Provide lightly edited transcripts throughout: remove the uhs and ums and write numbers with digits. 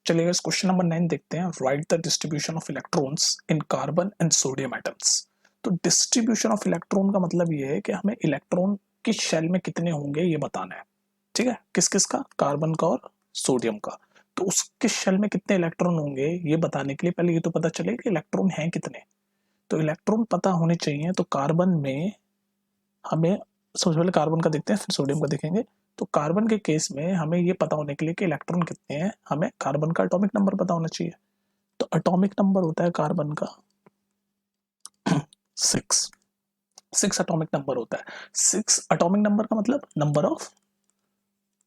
चलिए इस question number 9 देखते हैं। Right the distribution of electrons in carbon and sodium atoms. तो डिस्ट्रीब्यूशन ऑफ इलेक्ट्रॉन का मतलब ये है कि हमें इलेक्ट्रॉन की शेल में कितने होंगे ये बताना है। ठीक है, किस किस का, कार्बन का और सोडियम का। तो उसके शेल में कितने इलेक्ट्रॉन होंगे ये बताने के लिए पहले ये तो पता चले कि इलेक्ट्रॉन हैं कितने। तो इलेक्ट्रॉन पता होने चाहिए। तो कार्बन में हमें सबसे पहले कार्बन का देखते हैं, फिर सोडियम का देखेंगे। तो कार्बन के केस में हमें ये पता होने के लिए कि इलेक्ट्रॉन कितने हैं, हमें कार्बन का एटॉमिक नंबर पता होना चाहिए। तो एटॉमिक नंबर होता है कार्बन का 6। 6 एटॉमिक नंबर होता है। 6 एटॉमिक नंबर का मतलब नंबर ऑफ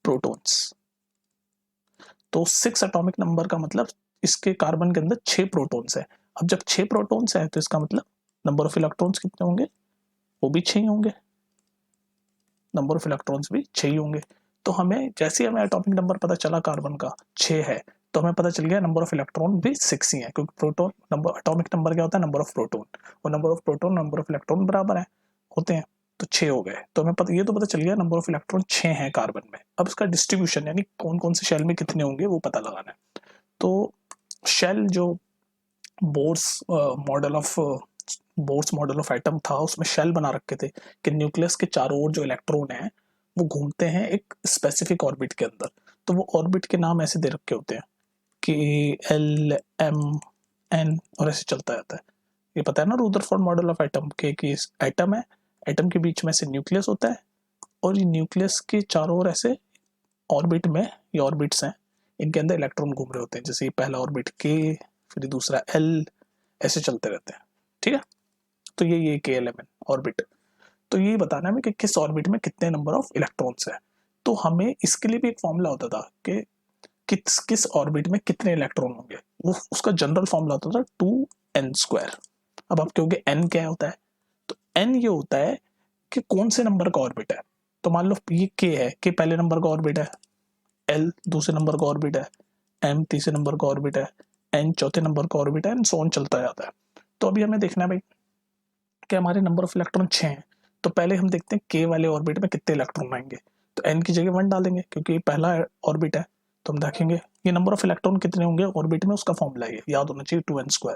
प्रोटॉन्स। तो 6 एटॉमिक नंबर का मतलब इसके कार्बन के अंदर 6 प्रोटॉन्स है। अब जब 6 प्रोटॉन्स है तो इसका मतलब नंबर ऑफ इलेक्ट्रॉन्स कितने होंगे, वो भी 6 ही होंगे। नंबर ऑफ इलेक्ट्रॉन्स भी 6 ही होंगे। तो हमें जैसे ही हमें एटॉमिक नंबर पता चला कार्बन का 6 है, तो हमें पता चल गया नंबर ऑफ इलेक्ट्रॉन भी 6 ही है, क्योंकि प्रोटॉन नंबर, एटॉमिक नंबर क्या होता है, नंबर ऑफ प्रोटॉन, और number of proton number of electron बराबर है होते हैं। तो 6 हो गए। तो हमें पता, ये तो पता चल गया नंबर ऑफ इलेक्ट्रॉन 6 है कार्बन में। अब इसका डिस्ट्रीब्यूशन यानी कौन कौन से शेल में कितने होंगे वो पता लगाना है। तो शेल जो बोर्स मॉडल ऑफ एटम था, उसमें शेल बना रखे थे कि न्यूक्लियस के चारों ओर जो इलेक्ट्रॉन है वो घूमते हैं एक स्पेसिफिक ऑर्बिट के अंदर। तो वो ऑर्बिट के नाम ऐसे दे रखे होते हैं कि एल एम एन, और ऐसे चलता जाता है। ये पता है ना रुदरफोर्ड मॉडल ऑफ एटम के, कि एटम है, एटम के बीच में से न्यूक्लियस होता है, और ये न्यूक्लियस के चारों ओर ऐसे ऑर्बिट में, ये ऑर्बिट्स हैं, इनके अंदर इलेक्ट्रॉन घूम रहे होते हैं। जैसे ये पहला ऑर्बिट के, फिर दूसरा एल, ऐसे चलते रहते हैं। ठीक है, तो ये के एल एम एन ऑर्बिट। तो ये बताना है कि किस ऑर्बिट में कितने नंबर ऑफ इलेक्ट्रॉन्स है। तो हमें इसके लिए भी एक फॉर्मूला होता था कि किस किस ऑर्बिट में कितने इलेक्ट्रॉन होंगे। वो उसका जनरल फॉर्मूला होता था 2n²। अब आप कहोगे n क्या होता है, तो n ये होता है कि कौन से नंबर का ऑर्बिट है। तो मान लो ये k है, k पहले नंबर का ऑर्बिट है, l दूसरे नंबर का ऑर्बिट है, m तीसरे नंबर का ऑर्बिट है, n चौथे नंबर का ऑर्बिट है, एंड सो ऑन चलता जाता है। तो अभी हमें देखना है भाई कि हमारे नंबर ऑफ इलेक्ट्रॉन 6 हैं। तो पहले हम देखते हैं के वाले ऑर्बिट में कितने इलेक्ट्रॉन आएंगे। तो एन की जगह 1 डालेंगे क्योंकि ये पहला ऑर्बिट है। तो हम देखेंगे ये नंबर ऑफ इलेक्ट्रॉन कितने होंगे ऑर्बिट में, उसका फॉर्मूला है, याद होना चाहिए 2n²।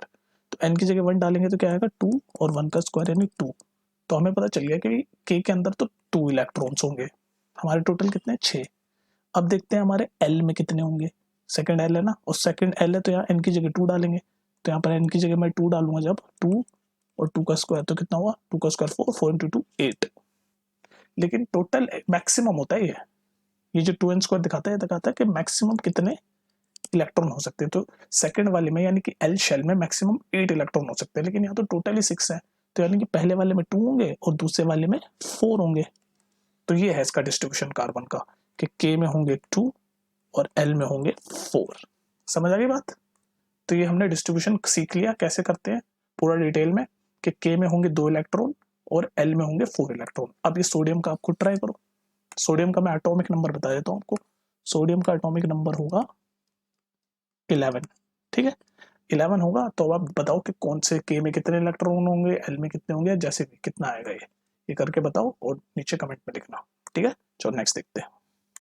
तो एन की जगह 1 डालेंगे तो क्या आएगा 2, और 1 का स्क्वायर यानी 2। तो हमें पता चल गया कि के अंदर तो 2 इलेक्ट्रॉन्स होंगे। हमारे टोटल कितने, 6। अब देखते हैं हमारे एल में कितने होंगे। सेकंड एल है ना, और सेकंड एल है तो यहाँ एन की जगह 2 डालेंगे। तो यहाँ पर एन की जगह मैं 2 डालूंगा, जब 2 और 2 का स्क्वायर तो कितना हुआ, 2 का स्क्वायर 4, 4 इंटू 2 8। लेकिन टोटल मैक्सिमम होता है ये जो 2n² दिखाता है कि मैक्सिमम कितने इलेक्ट्रॉन हो सकते हैं। तो सेकंड वाले में यानी कि एल शेल में मैक्सिमम 8 इलेक्ट्रॉन हो सकते हैं, लेकिन यहाँ तो टोटल ही 6 है। तो यानी कि पहले वाले में 2 होंगे और दूसरे वाले में 4 होंगे। तो ये है इसका डिस्ट्रीब्यूशन कार्बन का, कि के में होंगे 2 और एल में होंगे 4। समझ आ गई बात। तो ये हमने डिस्ट्रीब्यूशन सीख लिया कैसे करते हैं पूरा डिटेल में, कि के में होंगे 2 इलेक्ट्रॉन और एल में होंगे 4 इलेक्ट्रॉन। अब ये सोडियम का आप खुद ट्राई करो। सोडियम का मैं एटॉमिक नंबर बता देता हूँ आपको। सोडियम का एटॉमिक नंबर होगा 11। ठीक है, 11 होगा। तो अब आप बताओ कि कौन से के में कितने इलेक्ट्रॉन होंगे, एल में कितने होंगे, जैसे भी कितना आएगा ये करके बताओ और नीचे कमेंट में लिखना। ठीक है, चलो नेक्स्ट देखते हैं।